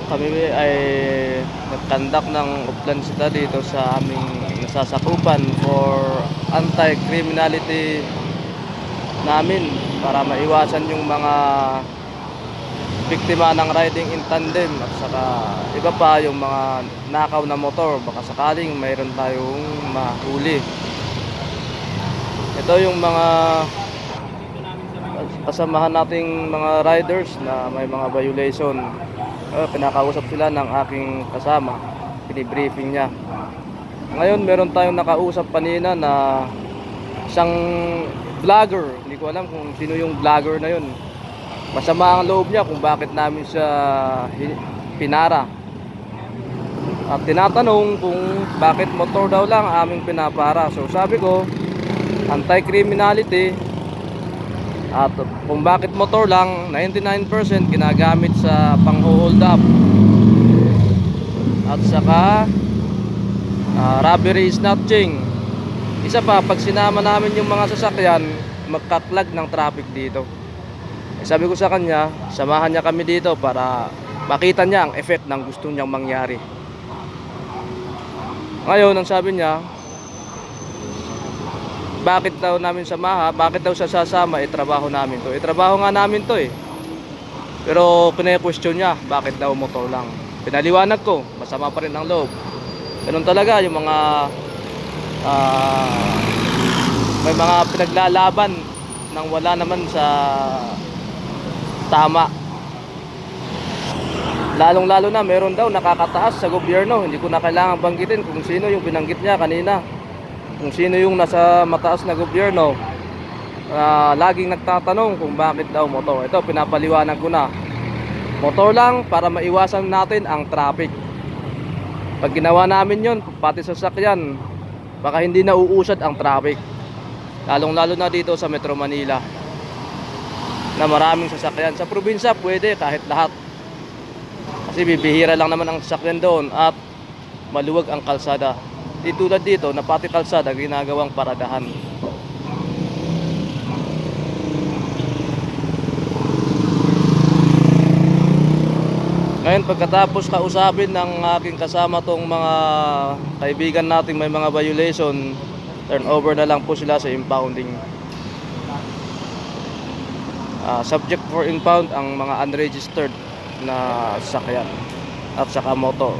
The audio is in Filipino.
Kami ay nag-conduct ng oplansita dito sa aming nasasakupan for anti-criminality namin para maiwasan yung mga biktima ng riding in tandem at saka iba pa yung mga nakaw na motor, baka sakaling mayroon tayong mahuli. Ito yung mga kasamahan nating mga riders na may mga violation. Pinakausap sila ng aking kasama, pinibriefing niya. Ngayon meron tayong nakausap kanina na isang vlogger. Hindi ko alam kung sino yung vlogger na yun. Masama ang loob niya kung bakit namin siya pinara. At tinatanong kung bakit motor daw lang aming pinapara. So sabi ko, anti-criminality. At kung bakit motor lang, 99% ginagamit sa pang-hold up. At saka robbery, snatching. Isa pa, pag sinama namin yung mga sasakyan, magkaklag ng traffic dito. Sabi ko sa kanya, samahan niya kami dito para makita niya ang effect ng gusto niyang mangyari. Ngayon, ang sabi niya, bakit daw namin samaha, bakit daw siya sasama, trabaho namin to. Trabaho nga namin to eh. Pero pina-question niya, bakit daw motor lang. Pinaliwanag ko, masama pa rin ang loob. Ganun talaga yung mga may mga pinaglalaban nang wala naman sa tama. Lalong-lalo na meron daw nakakataas sa gobyerno. Hindi ko na kailangan banggitin kung sino yung binanggit niya kanina. Kung sino yung nasa mataas na gobyerno. Laging nagtatanong kung bakit daw motor. Ito, pinapaliwanag ko na. Motor lang para maiwasan natin ang traffic. Pag ginawa namin yun, pati sasakyan, baka hindi na uusad ang traffic. Lalong-lalo na dito sa Metro Manila na maraming sasakyan. Sa probinsya pwede kahit lahat, kasi bibihira lang naman ang sasakyan doon at maluwag ang kalsada. Di tulad dito na pati kalsada ginagawang paradahan. Ngayon pagkatapos kausapin ng aking kasama tong mga kaibigan nating may mga violation, turn over na lang po sila sa impounding. Subject for impound ang mga unregistered na sasakyan at saka motor.